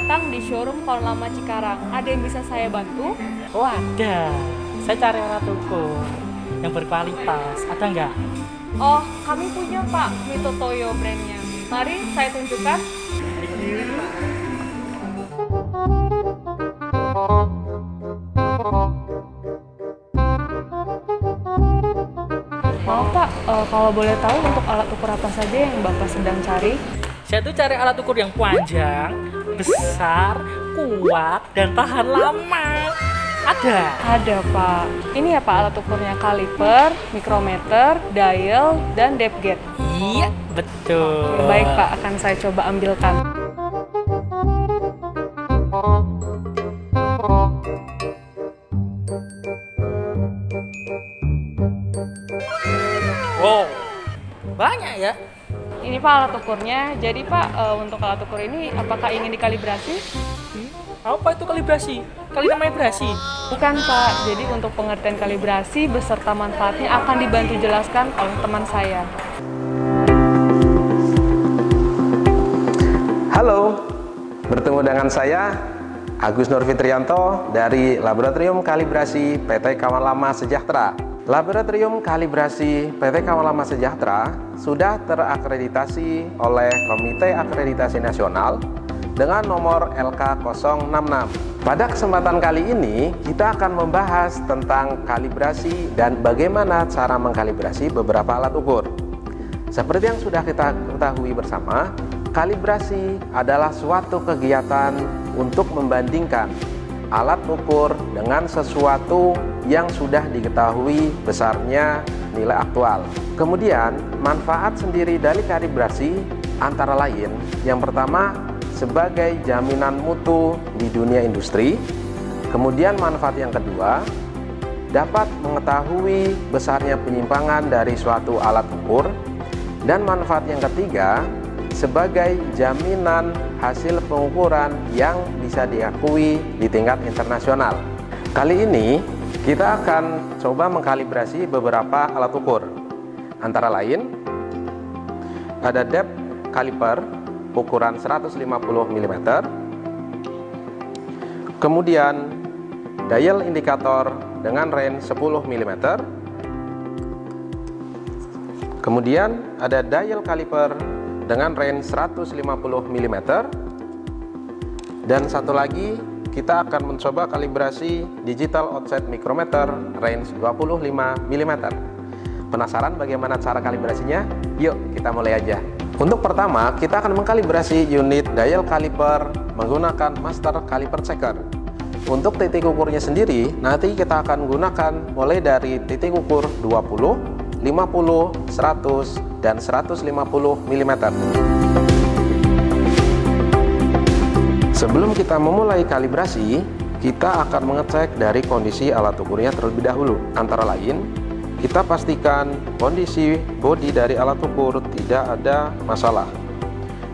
datang di showroom Kawan Lama Cikarang. Ada yang bisa saya bantu? Oh ada, saya cari alat ukur yang berkualitas, ada nggak? Oh, kami punya Pak, Mito Toyo brandnya. Mari saya tunjukkan. Maaf Pak, kalau boleh tahu untuk alat ukur apa saja yang Bapak sedang cari? Saya tuh cari alat ukur yang panjang, besar, kuat, dan tahan lama. Ada? Ada Pak. Ini ya Pak alat ukurnya kaliper, mikrometer, dial, dan depth gauge. Iya, betul. Baik Pak, akan saya coba ambilkan. Wow, banyak ya? Ini Pak alat ukurnya. Jadi Pak, untuk alat ukur ini apakah ingin dikalibrasi? Apa itu kalibrasi? Kalibrasi? Bukan Pak, jadi untuk pengertian kalibrasi beserta manfaatnya akan dibantu jelaskan oleh teman saya. Halo, bertemu dengan saya Agus Nur Fitrianto dari Laboratorium Kalibrasi PT Kawan Lama Sejahtera. Laboratorium Kalibrasi PT Kawan Lama Sejahtera sudah terakreditasi oleh Komite Akreditasi Nasional dengan nomor LK066. Pada kesempatan kali ini, kita akan membahas tentang kalibrasi dan bagaimana cara mengkalibrasi beberapa alat ukur. Seperti yang sudah kita ketahui bersama, kalibrasi adalah suatu kegiatan untuk membandingkan alat ukur dengan sesuatu yang sudah diketahui besarnya nilai aktual. Kemudian, manfaat sendiri dari kalibrasi antara lain, yang pertama, sebagai jaminan mutu di dunia industri. Kemudian manfaat yang kedua, dapat mengetahui besarnya penyimpangan dari suatu alat ukur. Dan manfaat yang ketiga, sebagai jaminan hasil pengukuran yang bisa diakui di tingkat internasional. Kali ini kita akan coba mengkalibrasi beberapa alat ukur. Antara lain, ada depth caliper ukuran 150 mm, kemudian dial indikator dengan range 10 mm, kemudian ada dial caliper dengan range 150 mm, dan satu lagi kita akan mencoba kalibrasi digital offset micrometer range 25 mm. Penasaran bagaimana cara kalibrasinya? Yuk kita mulai aja. Untuk pertama, kita akan mengkalibrasi unit dial caliper menggunakan master caliper checker. Untuk titik ukurnya sendiri, nanti kita akan gunakan mulai dari titik ukur 20, 50, 100, dan 150 mm. Sebelum kita memulai kalibrasi, kita akan mengecek dari kondisi alat ukurnya terlebih dahulu. Antara lain, kita pastikan kondisi bodi dari alat ukur tidak ada masalah.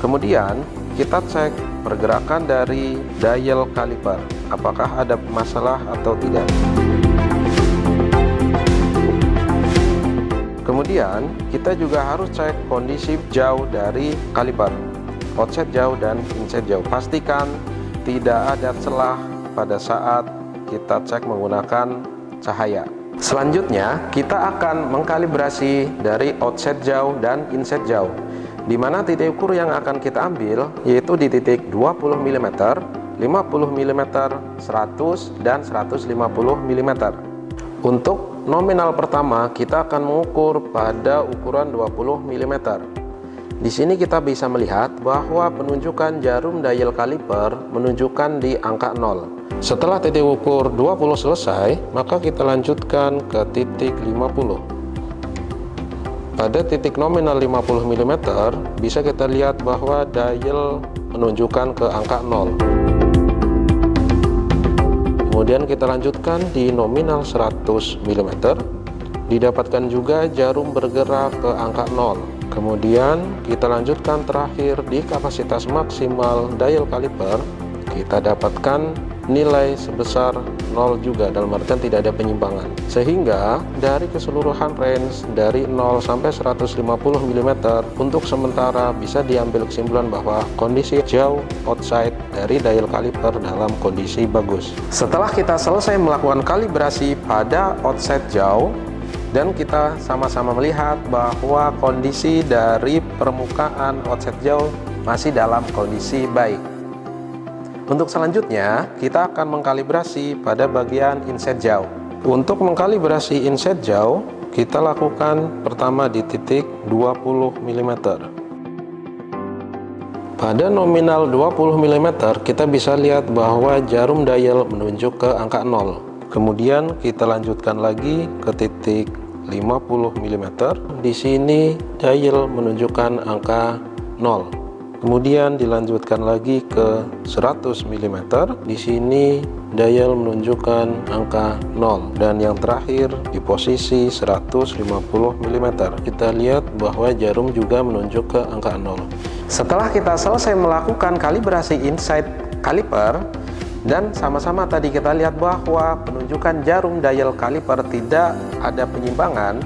Kemudian kita cek pergerakan dari dial caliper, apakah ada masalah atau tidak. Kemudian kita juga harus cek kondisi jauh dari caliper, offset jauh dan inset jauh. Pastikan tidak ada celah pada saat kita cek menggunakan cahaya. Selanjutnya, kita akan mengkalibrasi dari offset jauh dan inset jauh, di mana titik ukur yang akan kita ambil yaitu di titik 20 mm, 50 mm, 100, dan 150 mm. Untuk nominal pertama, kita akan mengukur pada ukuran 20 mm. Di sini kita bisa melihat bahwa penunjukan jarum dial caliper menunjukkan di angka 0. Setelah titik ukur 20 selesai, maka kita lanjutkan ke titik 50. Pada titik nominal 50 mm, bisa kita lihat bahwa dial menunjukkan ke angka 0. Kemudian kita lanjutkan di nominal 100 mm, didapatkan juga jarum bergerak ke angka 0. Kemudian kita lanjutkan terakhir di kapasitas maksimal dial caliper, kita dapatkan nilai sebesar 0 juga, dalam artian tidak ada penyimpangan. Sehingga dari keseluruhan range dari 0 sampai 150 mm untuk sementara bisa diambil kesimpulan bahwa kondisi jauh outside dari dial kaliper dalam kondisi bagus. Setelah kita selesai melakukan kalibrasi pada outside jauh dan kita sama-sama melihat bahwa kondisi dari permukaan outside jauh masih dalam kondisi baik. Untuk selanjutnya, kita akan mengkalibrasi pada bagian inset jauh. Untuk mengkalibrasi inset jauh, kita lakukan pertama di titik 20 mm. Pada nominal 20 mm, kita bisa lihat bahwa jarum dial menunjuk ke angka 0. Kemudian kita lanjutkan lagi ke titik 50 mm. Di sini dial menunjukkan angka 0. Kemudian dilanjutkan lagi ke 100 mm. Di sini dial menunjukkan angka 0 dan yang terakhir di posisi 150 mm. Kita lihat bahwa jarum juga menunjuk ke angka 0. Setelah kita selesai melakukan kalibrasi inside kaliper dan sama-sama tadi kita lihat bahwa penunjukan jarum dial kaliper tidak ada penyimpangan,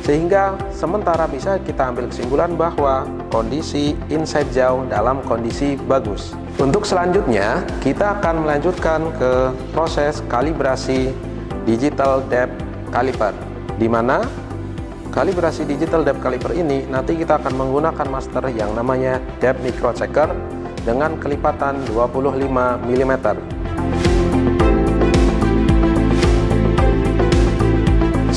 sehingga sementara bisa kita ambil kesimpulan bahwa kondisi inside jauh dalam kondisi bagus. Untuk selanjutnya, kita akan melanjutkan ke proses kalibrasi digital depth caliper, di mana kalibrasi digital depth caliper ini nanti kita akan menggunakan master yang namanya depth micro checker dengan kelipatan 25 mm.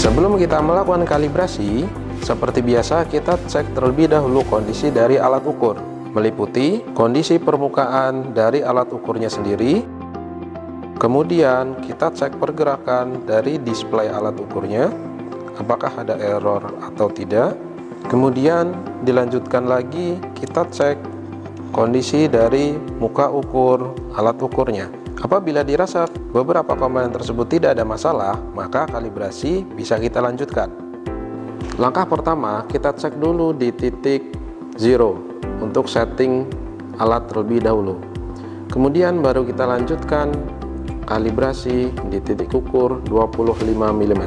Sebelum kita melakukan kalibrasi, seperti biasa kita cek terlebih dahulu kondisi dari alat ukur, meliputi kondisi permukaan dari alat ukurnya sendiri. Kemudian kita cek pergerakan dari display alat ukurnya, apakah ada error atau tidak. Kemudian dilanjutkan lagi kita cek kondisi dari muka ukur alat ukurnya. Apabila dirasa beberapa komponen tersebut tidak ada masalah, maka kalibrasi bisa kita lanjutkan. Langkah pertama, kita cek dulu di titik 0 untuk setting alat terlebih dahulu. Kemudian baru kita lanjutkan kalibrasi di titik ukur 25 mm.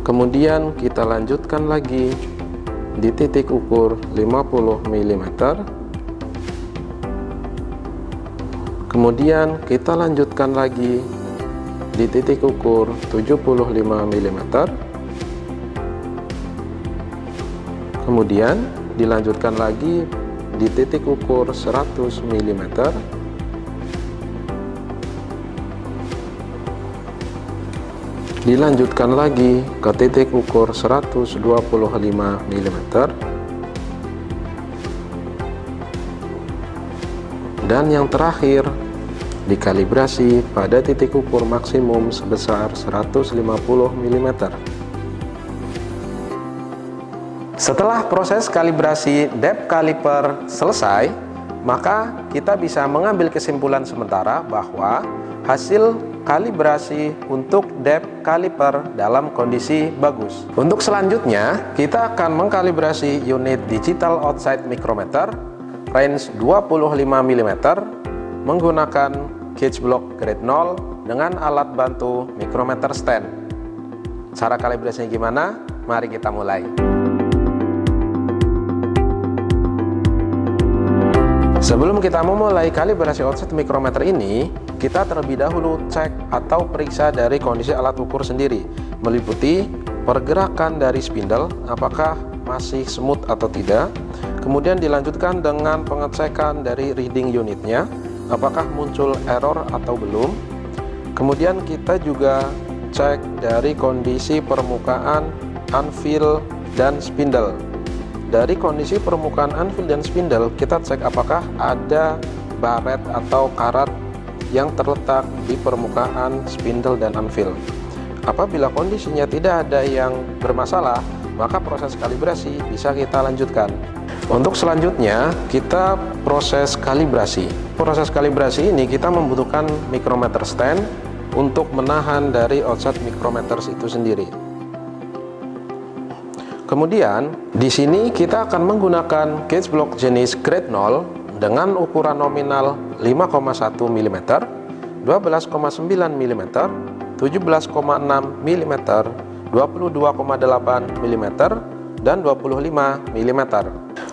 Kemudian kita lanjutkan lagi di titik ukur 50 mm. Kemudian kita lanjutkan lagi di titik ukur 75 mm. Kemudian dilanjutkan lagi di titik ukur 100 mm. Dilanjutkan lagi ke titik ukur 125 mm. Dan yang terakhir, dikalibrasi pada titik ukur maksimum sebesar 150 mm. Setelah proses kalibrasi depth caliper selesai, maka kita bisa mengambil kesimpulan sementara bahwa hasil kalibrasi untuk depth caliper dalam kondisi bagus. Untuk selanjutnya, kita akan mengkalibrasi unit digital outside micrometer range 25 mm menggunakan gauge block grade 0 dengan alat bantu micrometer stand. Cara kalibrasinya gimana? Mari kita mulai. Sebelum kita memulai kalibrasi outside micrometer ini, kita terlebih dahulu cek atau periksa dari kondisi alat ukur sendiri, meliputi pergerakan dari spindle, apakah masih smooth atau tidak. Kemudian dilanjutkan dengan pengecekan dari reading unitnya, apakah muncul error atau belum. Kemudian kita juga cek dari kondisi permukaan anvil dan spindle. Dari kondisi permukaan anvil dan spindle, kita cek apakah ada baret atau karat yang terletak di permukaan spindle dan anvil. Apabila kondisinya tidak ada yang bermasalah, maka proses kalibrasi bisa kita lanjutkan. Untuk selanjutnya, kita proses kalibrasi. Proses kalibrasi ini kita membutuhkan micrometer stand untuk menahan dari outside micrometers itu sendiri. Kemudian, di sini kita akan menggunakan gauge block jenis grade 0 dengan ukuran nominal 5,1 mm 12,9 mm, 17,6 mm, 22,8 mm, dan 25 mm.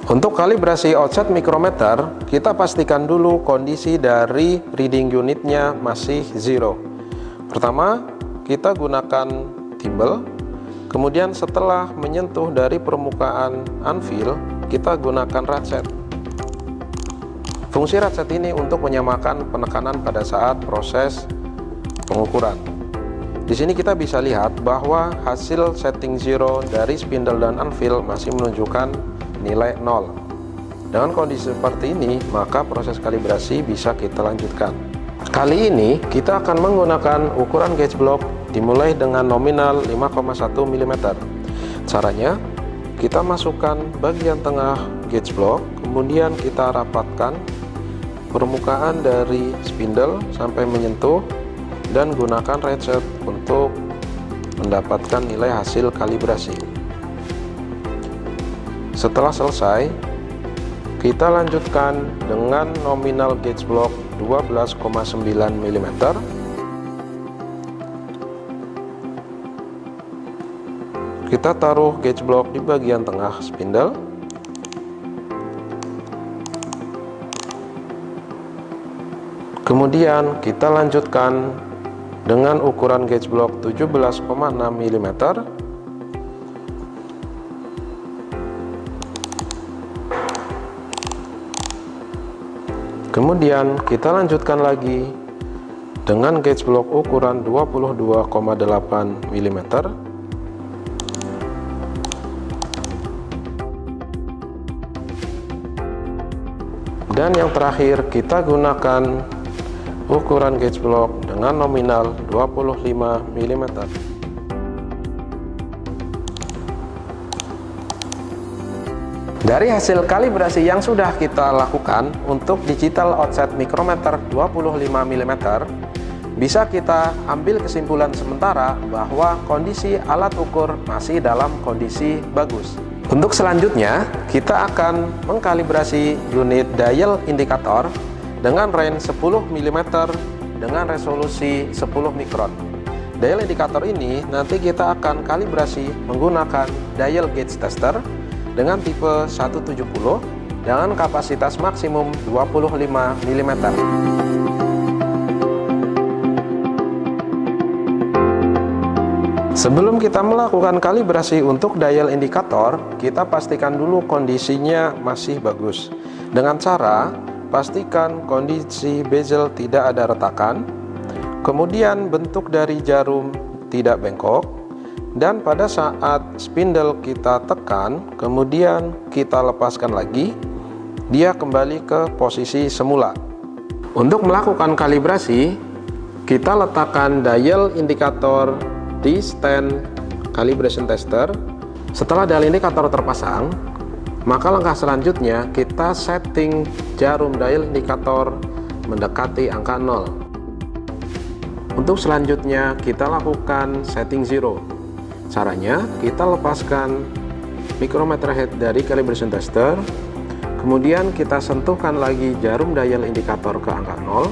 Untuk kalibrasi offset mikrometer, kita pastikan dulu kondisi dari reading unitnya masih zero. Pertama, kita gunakan thimble. Kemudian setelah menyentuh dari permukaan anvil, kita gunakan ratchet. Fungsi ratchet ini untuk menyamakan penekanan pada saat proses pengukuran. Di sini kita bisa lihat bahwa hasil setting zero dari spindle dan anvil masih menunjukkan nilai 0. Dengan kondisi seperti ini, maka proses kalibrasi bisa kita lanjutkan. Kali ini kita akan menggunakan ukuran gauge block dimulai dengan nominal 5,1 mm. Caranya, kita masukkan bagian tengah gauge block, kemudian kita rapatkan permukaan dari spindle sampai menyentuh, dan gunakan ratchet untuk mendapatkan nilai hasil kalibrasi. Setelah selesai, kita lanjutkan dengan nominal gauge block 12,9 mm. Kita taruh gauge block di bagian tengah spindle. Kemudian kita lanjutkan dengan ukuran gauge block 17,6 mm. Kemudian kita lanjutkan lagi dengan gauge block ukuran 22,8 mm. Dan yang terakhir, kita gunakan ukuran gauge block dengan nominal 25 mm. Dari hasil kalibrasi yang sudah kita lakukan untuk digital offset mikrometer 25 mm, bisa kita ambil kesimpulan sementara bahwa kondisi alat ukur masih dalam kondisi bagus. Untuk selanjutnya, kita akan mengkalibrasi unit dial indikator dengan range 10 mm dengan resolusi 10 mikron. Dial indikator ini nanti kita akan kalibrasi menggunakan dial gauge tester dengan tipe 170 dengan kapasitas maksimum 25 mm. Sebelum kita melakukan kalibrasi untuk dial indikator, kita pastikan dulu kondisinya masih bagus. Dengan cara pastikan kondisi bezel tidak ada retakan, kemudian bentuk dari jarum tidak bengkok, dan pada saat spindle kita tekan, kemudian kita lepaskan lagi, dia kembali ke posisi semula. Untuk melakukan kalibrasi, kita letakkan dial indikator di stand calibration tester. Setelah dial indikator terpasang, maka langkah selanjutnya kita setting jarum dial indikator mendekati angka 0. Untuk selanjutnya kita lakukan setting zero. Caranya, kita lepaskan micrometer head dari calibration tester, kemudian kita sentuhkan lagi jarum dial indikator ke angka 0.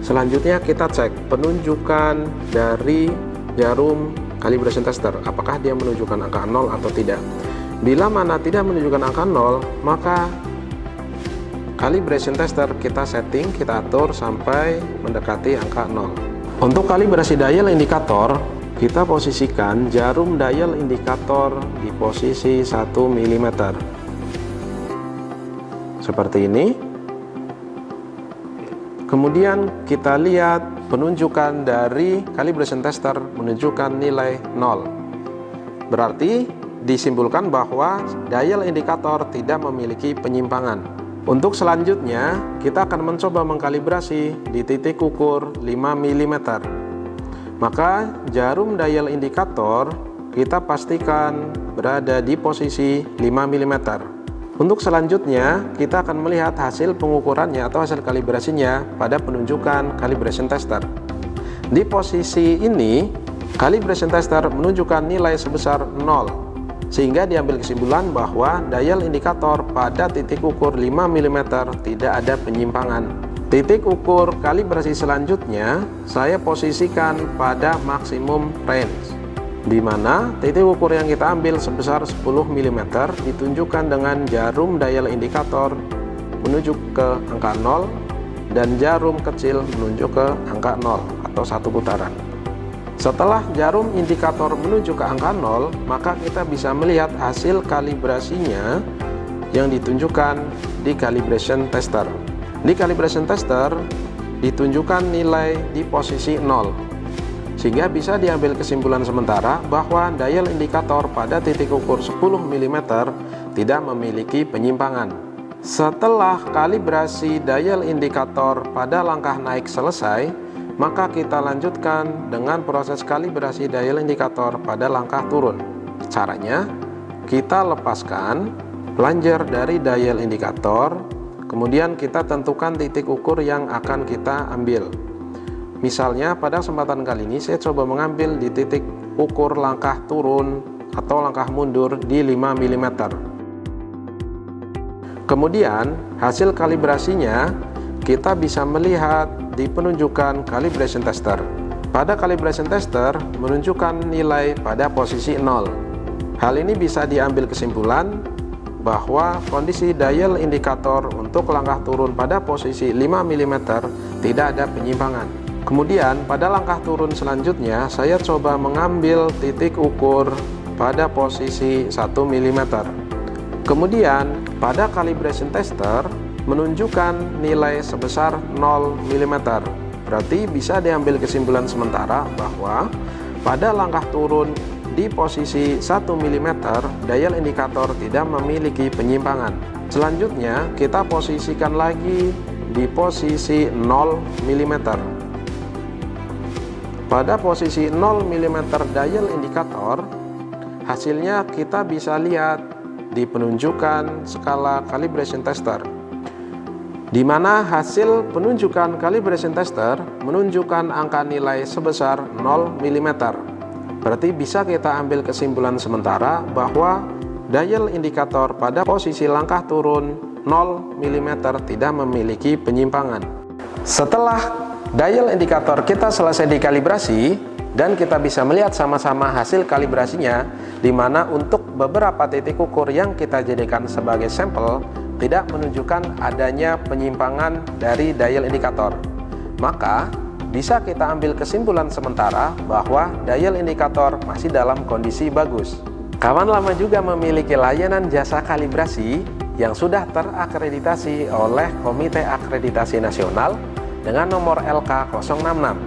Selanjutnya kita cek penunjukan dari jarum calibration tester, apakah dia menunjukkan angka 0 atau tidak. Bila mana tidak menunjukkan angka 0, maka calibration tester kita setting, kita atur sampai mendekati angka 0. Untuk kalibrasi dial indikator, kita posisikan jarum dial indikator di posisi 1 mm. Seperti ini. Kemudian kita lihat penunjukan dari calibration tester menunjukkan nilai 0. Berarti disimpulkan bahwa dial indikator tidak memiliki penyimpangan. Untuk selanjutnya, kita akan mencoba mengkalibrasi di titik ukur 5 mm. Maka jarum dial indikator kita pastikan berada di posisi 5 mm. Untuk selanjutnya, kita akan melihat hasil pengukurannya atau hasil kalibrasinya pada penunjukan calibration tester. Di posisi ini, calibration tester menunjukkan nilai sebesar 0. Sehingga diambil kesimpulan bahwa dial indikator pada titik ukur 5 mm tidak ada penyimpangan. Titik ukur kalibrasi selanjutnya saya posisikan pada maksimum range, di mana titik ukur yang kita ambil sebesar 10 mm ditunjukkan dengan jarum dial indikator menuju ke angka 0 dan jarum kecil menunjuk ke angka 0 atau 1 putaran. Setelah jarum indikator menuju ke angka 0, maka kita bisa melihat hasil kalibrasinya yang ditunjukkan di calibration tester. Di calibration tester ditunjukkan nilai di posisi 0, sehingga bisa diambil kesimpulan sementara bahwa dial indikator pada titik ukur 10 mm tidak memiliki penyimpangan. Setelah kalibrasi dial indikator pada langkah naik selesai, maka kita lanjutkan dengan proses kalibrasi dial indikator pada langkah turun. Caranya, kita lepaskan plunger dari dial indikator, kemudian kita tentukan titik ukur yang akan kita ambil. Misalnya pada kesempatan kali ini saya coba mengambil di titik ukur langkah turun atau langkah mundur di 5 mm. Kemudian hasil kalibrasinya kita bisa melihat di penunjukan calibration tester. Pada calibration tester menunjukkan nilai pada posisi 0. Hal ini bisa diambil kesimpulan bahwa kondisi dial indikator untuk langkah turun pada posisi 5 mm tidak ada penyimpangan. Kemudian pada langkah turun selanjutnya saya coba mengambil titik ukur pada posisi 1 mm. Kemudian pada calibration tester menunjukkan nilai sebesar 0 mm. Berarti bisa diambil kesimpulan sementara bahwa pada langkah turun di posisi 1 mm dial indikator tidak memiliki penyimpangan. Selanjutnya kita posisikan lagi di posisi 0 mm. Pada posisi 0 mm dial indikator, hasilnya kita bisa lihat di penunjukan skala calibration tester, di mana hasil penunjukan calibration tester menunjukkan angka nilai sebesar 0 mm. Berarti bisa kita ambil kesimpulan sementara bahwa dial indikator pada posisi langkah turun 0 mm tidak memiliki penyimpangan. Setelah dial indikator kita selesai dikalibrasi dan kita bisa melihat sama-sama hasil kalibrasinya, di mana untuk beberapa titik ukur yang kita jadikan sebagai sampel tidak menunjukkan adanya penyimpangan dari dial indikator, maka bisa kita ambil kesimpulan sementara bahwa dial indikator masih dalam kondisi bagus. Kawan Lama juga memiliki layanan jasa kalibrasi yang sudah terakreditasi oleh Komite Akreditasi Nasional dengan nomor LK066.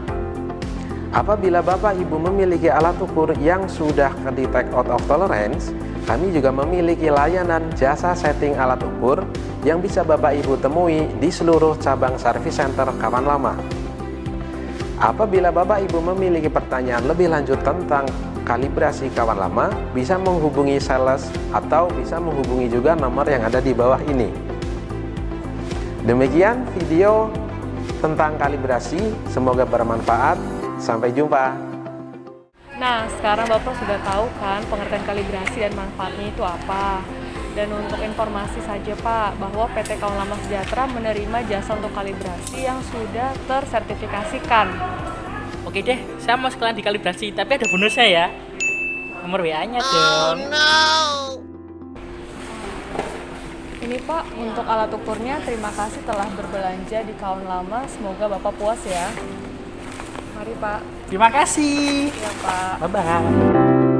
Apabila Bapak Ibu memiliki alat ukur yang sudah detect out of tolerance, kami juga memiliki layanan jasa setting alat ukur yang bisa Bapak Ibu temui di seluruh cabang service center Kawan Lama. Apabila Bapak Ibu memiliki pertanyaan lebih lanjut tentang kalibrasi Kawan Lama, bisa menghubungi sales atau bisa menghubungi juga nomor yang ada di bawah ini. Demikian video tentang kalibrasi, semoga bermanfaat. Sampai jumpa. Nah, sekarang Bapak sudah tahu kan pengertian kalibrasi dan manfaatnya itu apa. Dan untuk informasi saja Pak, bahwa PT Kawan Lama Sejahtera menerima jasa untuk kalibrasi yang sudah tersertifikasikan. Oke deh, saya mau sekalian dikalibrasi, tapi ada bonusnya ya. Nomor WA-nya dong. Ini Pak, untuk alat ukurnya terima kasih telah berbelanja di Kawan Lama. Semoga Bapak puas ya. Mari Pak. Terima kasih. Iya Pak. Bye-bye.